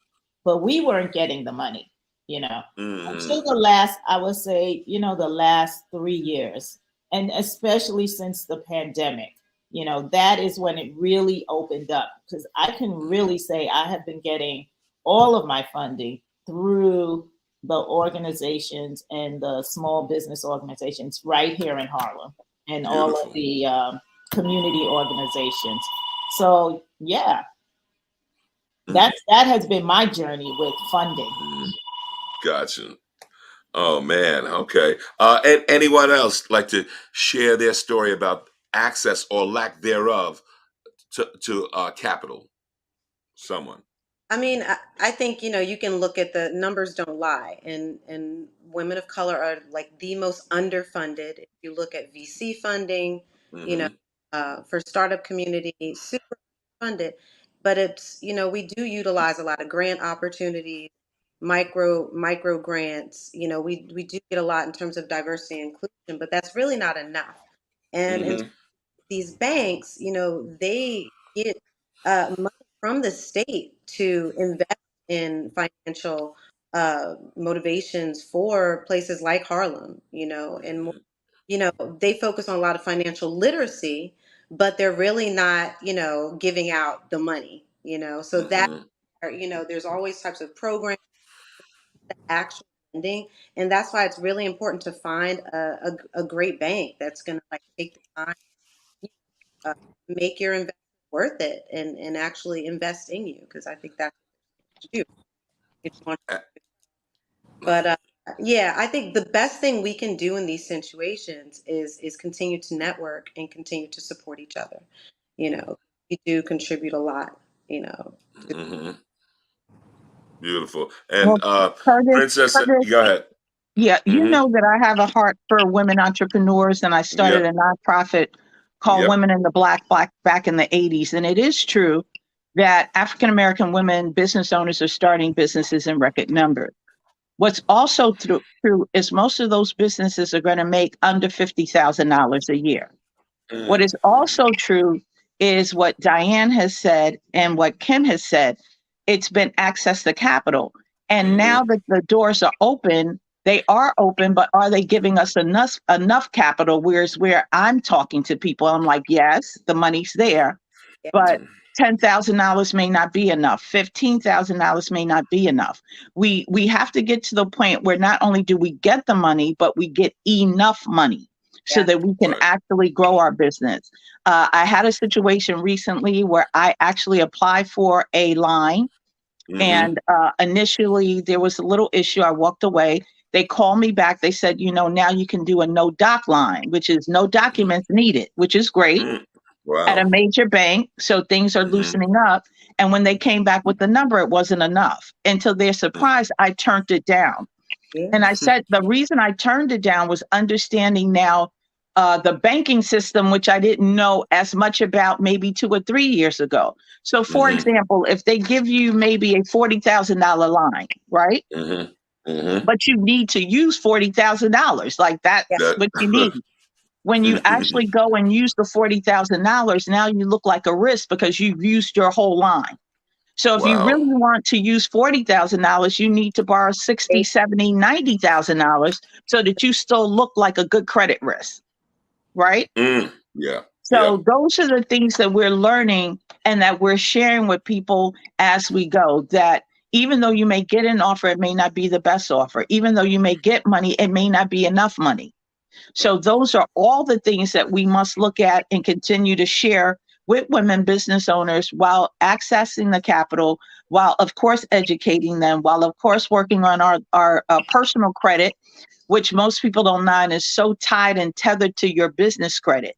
but we weren't getting the money, until the last, I would say, the last 3 years, and especially since the pandemic. That is when it really opened up, because I can really say I have been getting all of my funding through the organizations and the small business organizations right here in Harlem and all of Beautiful. the community organizations. So yeah, that has been my journey with funding. Gotcha. Oh man, okay. And anyone else like to share their story about access or lack thereof to capital? Someone. I mean, I think, you can look at the numbers don't lie, and women of color are like the most underfunded. If you look at VC funding, you know, Mm-hmm. for startup community, super funded, but it's, we do utilize a lot of grant opportunities, micro grants. We do get a lot in terms of diversity and inclusion, but that's really not enough. And in Mm-hmm. these banks, they get money from the state to invest in financial motivations for places like Harlem, and more, they focus on a lot of financial literacy, but they're really not, giving out the money, so that, Mm-hmm. there's always types of programs, actual lending, and that's why it's really important to find a great bank that's going to like take the time, uh, make your investment worth it, and actually invest in you, because I think that's what you do. If you want, but yeah, I think the best thing we can do in these situations is continue to network and continue to support each other. We do contribute a lot. You know, Mm-hmm. Beautiful. And Well, Curtis, Princess, Curtis, go ahead. yeah, you Mm-hmm. know that I have a heart for women entrepreneurs, and I started Yep. a nonprofit called Yep. Women in the Black back in the 80s. And it is true that African American women business owners are starting businesses in record numbers. What's also true is most of those businesses are going to make under $50,000 a year. What Mm-hmm. is also true is what Diane has said and what Kim has said. It's been access to capital. And Mm-hmm. now that the doors are open, they are open, but are they giving us enough capital? Whereas where I'm talking to people, I'm like, yes, the money's there, yeah, but $10,000 may not be enough. $15,000 may not be enough. We have to get to the point where not only do we get the money, but we get enough money so yeah, that we can Right. actually grow our business. I had a situation recently where I actually applied for a line, Mm-hmm. and initially there was a little issue. I walked away. They called me back. They said, now you can do a no doc line, which is no documents needed, which is great Mm-hmm. at a Wow. major bank. So things are Mm-hmm. loosening up. And when they came back with the number, it wasn't enough. And to their surprise, I turned it down. yeah, And I said the reason I turned it down was understanding now the banking system, which I didn't know as much about maybe 2 or 3 years ago. So, for Mm-hmm. example, if they give you maybe a $40,000 line, right? Mm-hmm. Mm-hmm. But you need to use $40,000, like yeah, that's That. what you need. When you actually go and use the $40,000, now you look like a risk because you've used your whole line. So if you Wow. really want to use $40,000, you need to borrow 60, 70, $90,000 so that you still look like a good credit risk, right? Mm. Yeah. Yeah. So those are the things that we're learning and that we're sharing with people as we go, that even though you may get an offer, it may not be the best offer. Even though you may get money, it may not be enough money. So those are all the things that we must look at and continue to share with women business owners while accessing the capital, while of course educating them, while of course working on our personal credit, which most people don't know is so tied and tethered to your business credit.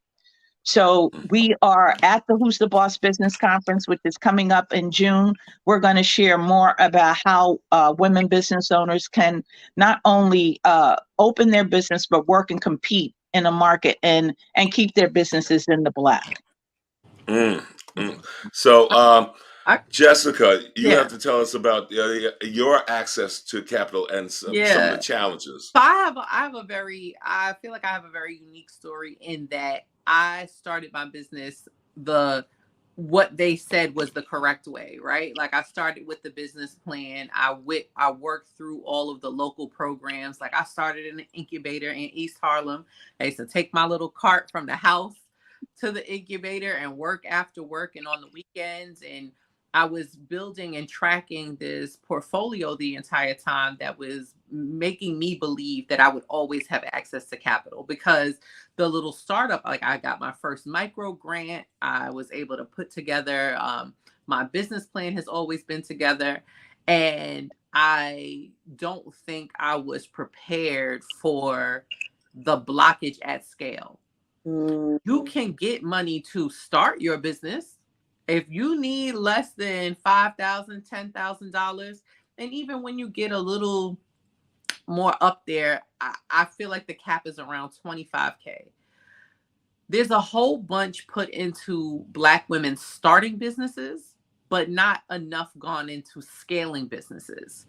So we are at the Who's the Boss Business Conference, which is coming up in June. We're going to share more about how women business owners can not only open their business, but work and compete in a market and keep their businesses in the black. Mm. Mm. So, I, Jessica, you yeah. have to tell us about your access to capital and some of the Yeah. challenges. So I feel like I have a very unique story in that I started my business what they said was the correct way, right? Like I started with the business plan. I worked through all of the local programs. Like I started in an incubator in East Harlem. I used to take my little cart from the house to the incubator and work after work and on the weekends. And I was building and tracking this portfolio the entire time that was making me believe that I would always have access to capital, because the little startup, like I got my first micro grant, I was able to put together, my business plan has always been together. And I don't think I was prepared for the blockage at scale. You can get money to start your business. If you need less than $5,000, $10,000, and even when you get a little more up there, I feel like the cap is around 25K. There's a whole bunch put into Black women starting businesses, but not enough gone into scaling businesses.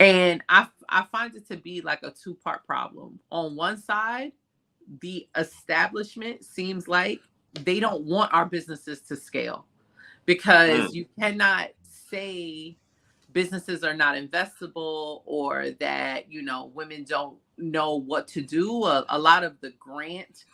And I find it to be like a two-part problem. On one side, the establishment seems like they don't want our businesses to scale, because you cannot say businesses are not investable, or that, you know, women don't know what to do. A lot of the grant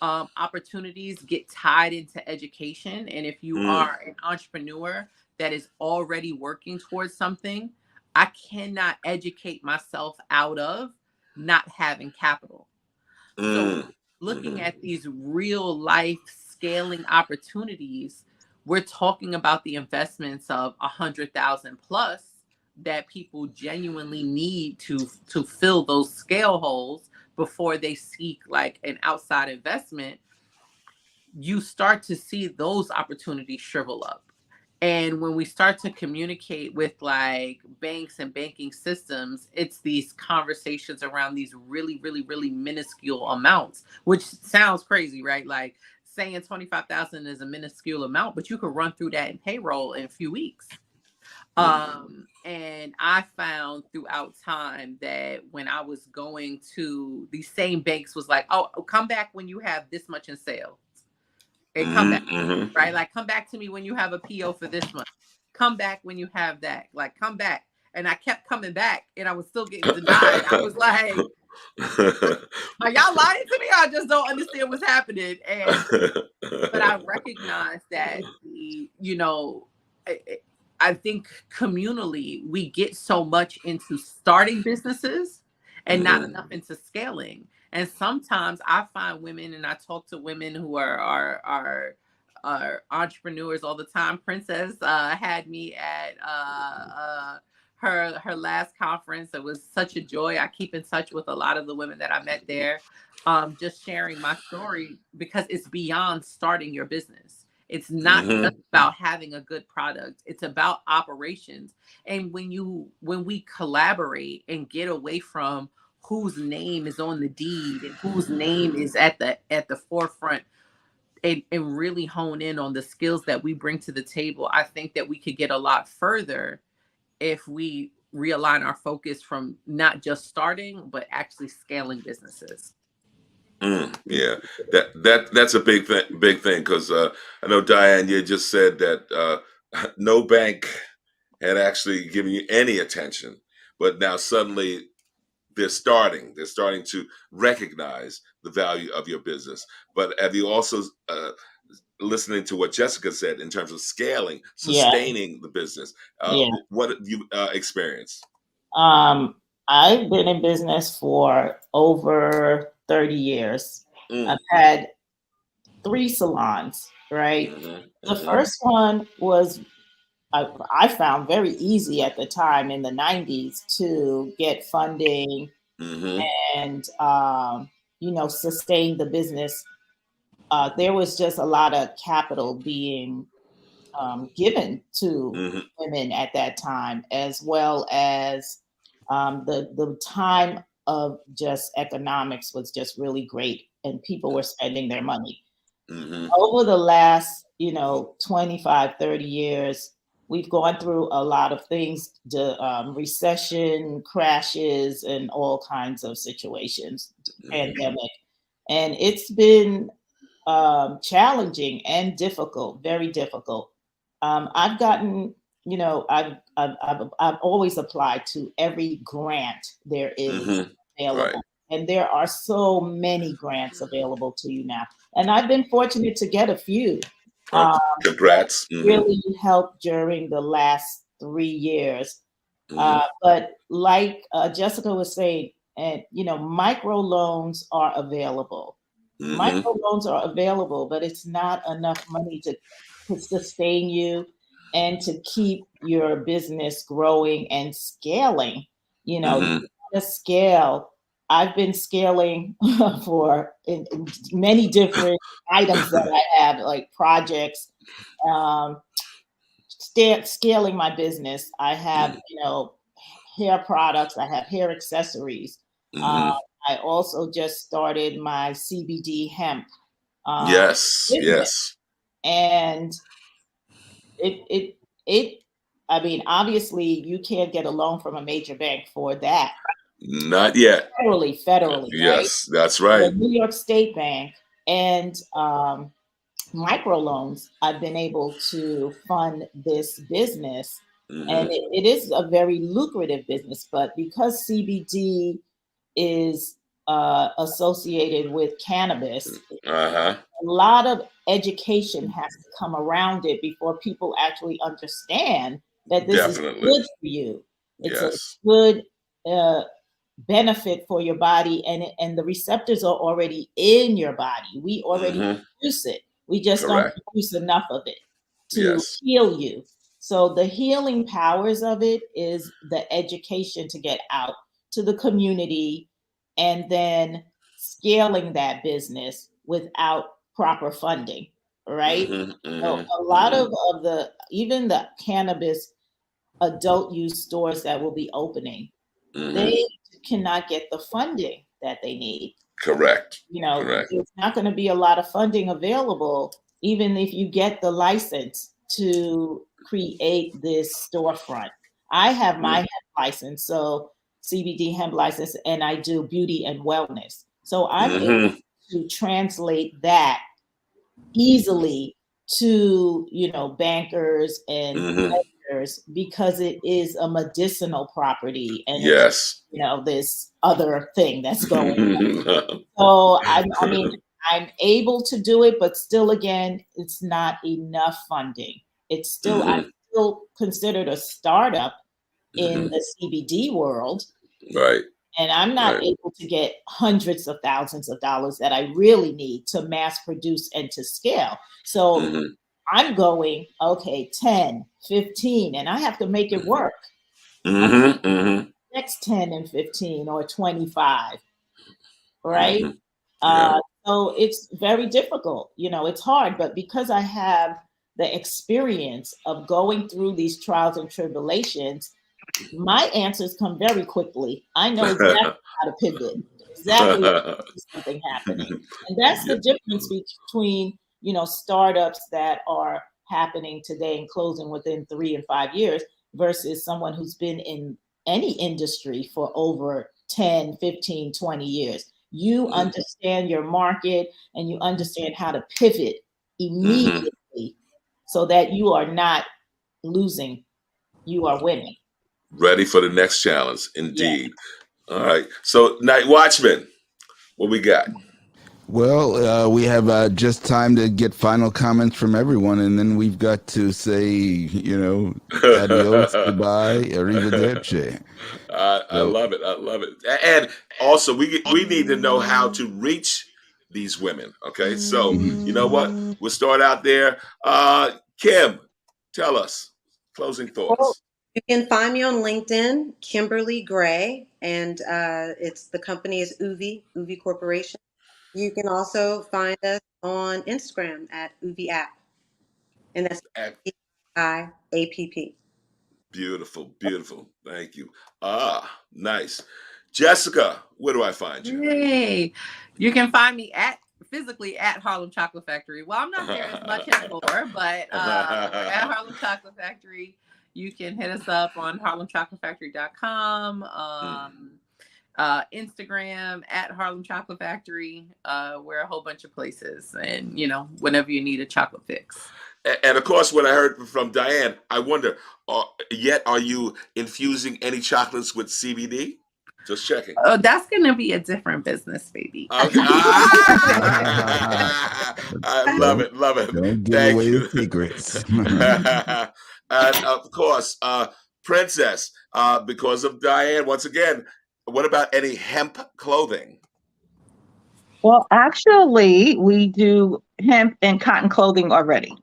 opportunities get tied into education. And if you are an entrepreneur that is already working towards something, I cannot educate myself out of not having capital. So looking at these real life scaling opportunities, we're talking about the investments of 100,000 plus that people genuinely need to fill those scale holes before they seek like an outside investment. You start to see those opportunities shrivel up. And when we start to communicate with like banks and banking systems, it's these conversations around these really, really, really minuscule amounts, which sounds crazy, right? Like saying 25,000 is a minuscule amount, but you could run through that in payroll in a few weeks. And I found throughout time that when I was going to these same banks was like, oh, come back when you have this much in sales. And come back, right? Like, come back to me when you have a PO for this month. Come back when you have that. Like, come back. And I kept coming back, and I was still getting denied. I was like, are y'all lying to me? I just don't understand what's happening. But I recognize that, you know, I think communally we get so much into starting businesses and not enough into scaling. And sometimes I find women, and I talk to women who are entrepreneurs all the time. Princess had me at her last conference. It was such a joy. I keep in touch with a lot of the women that I met there, just sharing my story, because it's beyond starting your business. It's not just about having a good product. It's about operations. And when we collaborate and get away from whose name is on the deed and whose name is at the forefront, and really hone in on the skills that we bring to the table, I think that we could get a lot further if we realign our focus from not just starting, but actually scaling businesses. Yeah, that's a big thing, because I know, Diane, you just said that no bank had actually given you any attention, but now suddenly they're starting to recognize the value of your business. But have you also, listening to what Jessica said in terms of scaling, sustaining the business, what have you experienced? I've been in business for over 30 years. I've had 3 salons, right? The first one was, I found very easy at the time in the 90s to get funding and, you know, sustain the business. There was just a lot of capital being given to women at that time, as well as the time of just economics was just really great, and people were spending their money. Over the last, you know, 25, 30 years, we've gone through a lot of things, recession, crashes, and all kinds of situations, pandemic. And it's been challenging and difficult, very difficult. I've gotten, you know, I've always applied to every grant there is available. And there are so many grants available to you now. And I've been fortunate to get a few. Um, that Congrats. really helped during the last 3 years. Hmm. But like Jessica was saying, and microloans are available. Hmm. Microloans are available, but it's not enough money to sustain you and to keep your business growing and scaling. You Hmm. want to scale. I've been scaling for in many different items that I have, like projects. Um, Scaling my business. I have, hair products. I have hair accessories. Uh, Hmm. I also just started my CBD hemp uh, Yes, business, yes. and it. I mean, obviously, you can't get a loan from a major bank for that. Not yet. Federally, right? Yes, that's The right. New York State Bank and microloans, I've been able to fund this business. And Hmm. it is a very lucrative business, but because CBD is associated with cannabis, Uh-huh. a lot of education has to come around it before people actually understand that this is Definitely. good for you. It's a Yes. good uh, benefit for your body, and the receptors are already in your body. We already Hmm. produce it. We just don't Correct. produce enough of it to Yes. heal you. So the healing powers of it is the education to get out to the community, and then scaling that business without proper funding, right? Hmm. So Hmm. a lot Hmm. of the even the cannabis adult use stores that will be opening, Hmm. they cannot get the funding that they need. Correct. Correct. There's not going to be a lot of funding available, even if you get the license to create this storefront. I have my hemp license, so CBD hemp license, and I do beauty and wellness. So I'm able Hmm. to translate that easily to bankers and Hmm. lenders because it is a medicinal property, and it's Yes. this other thing that's going. So I mean, I'm able to do it, but still, again, it's not enough funding. It's still I'm Hmm. still considered a startup in Hmm. the CBD world, Right. and I'm not Right. able to get hundreds of thousands of dollars that I really need to mass produce and to scale. So Hmm. I'm going, okay, 10, 15, and I have to make it work. I Hmm. Hmm. next 10 and 15 or 25, right? Hmm. Yeah. So it's very difficult. It's hard, but because I have the experience of going through these trials and tribulations, my answers come very quickly. I know exactly how to pivot, exactly when something happening. And that's Yeah. the difference between, startups that are happening today and closing within 3 and 5 years versus someone who's been in any industry for over 10, 15, 20 years. You Hmm. understand your market and you understand how to pivot Hmm. immediately so that you are not losing, you are winning. Ready for the next challenge, Yeah. indeed. All right. So, Night Watchman, what we got? Well, we have just time to get final comments from everyone, and then we've got to say, adios, goodbye, arrivederci. I So, love it. I love it. And also, we need to know how to reach these women. Okay, so mhm. you know what? We'll start out there. Kim, tell us closing Well, thoughts. you can find me on LinkedIn, Kimberly Gray, and the company is Uvii Corporation. You can also find us on Instagram at Uvii App, and that's IAPP. Beautiful, beautiful. Thank you. Nice. Jessica, where do I find you? Hey, you can find me physically at Harlem Chocolate Factory. Well, I'm not there as much anymore, but we're at Harlem Chocolate Factory. You can hit us up on harlemchocolatefactory.com, Instagram at Harlem Chocolate Factory. We're a whole bunch of places, and whenever you need a chocolate fix. And of course, what I heard from Diane, I wonder, are you infusing any chocolates with CBD? Just checking. Oh, that's going to be a different business, baby. Okay. I love it. Love it. Don't give Thank away you. the secrets. And of course, Princess, because of Diane, once again, what about any hemp clothing? Well, actually, we do hemp and cotton clothing already.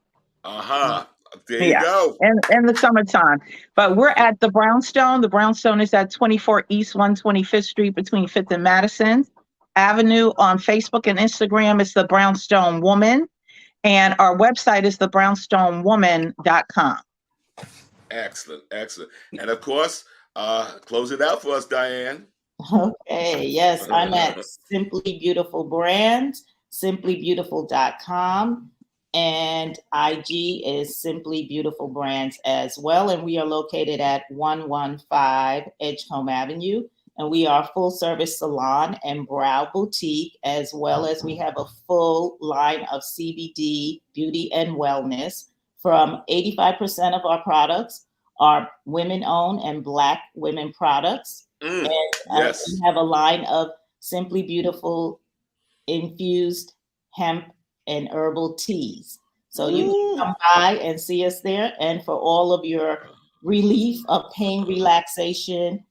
Uh-huh. There you Yeah, go. in the summertime. But we're at the Brownstone. The Brownstone is at 24 East 125th Street between 5th and Madison Avenue. On Facebook and Instagram, it's the Brownstone Woman. And our website is thebrownstonewoman.com. Excellent. Excellent. And of course, close it out for us, Diane. Okay, yes, I'm at Simply Beautiful Brand, simplybeautiful.com, and IG is Simply Beautiful Brands as well. And we are located at 115 Edgecombe Avenue. And we are a full service salon and brow boutique, as well as we have a full line of CBD, beauty and wellness. From 85% of our products are women owned and Black women products. And Yes. we have a line of Simply Beautiful infused hemp and herbal teas. So you can come by and see us there. And for all of your relief of pain, relaxation.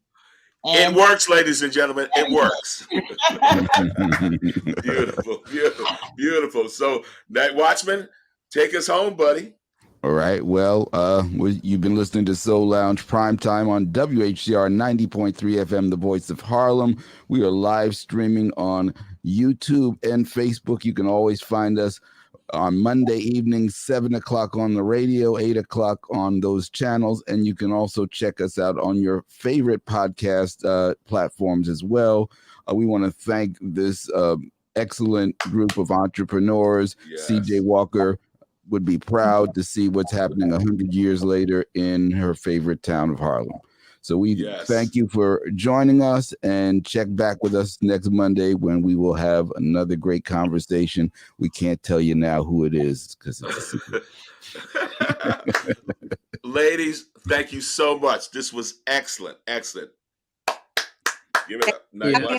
It works, ladies and gentlemen. It works. Beautiful, beautiful, beautiful. So, Night Watchman, take us home, buddy. All right. Well, you've been listening to Soul Lounge Primetime on WHCR 90.3 FM, the voice of Harlem. We are live streaming on YouTube and Facebook. You can always find us on Monday evenings, 7 o'clock on the radio, 8 o'clock on those channels. And you can also check us out on your favorite podcast platforms as well. We want to thank this excellent group of entrepreneurs. Yes. CJ Walker would be proud to see what's happening 100 years later in her favorite town of Harlem. So we thank you for joining us, and check back with us next Monday when we will have another great conversation. We can't tell you now who it is because it's a secret. Ladies, thank you so much. This was excellent. Excellent. Give it up. Night Watchman.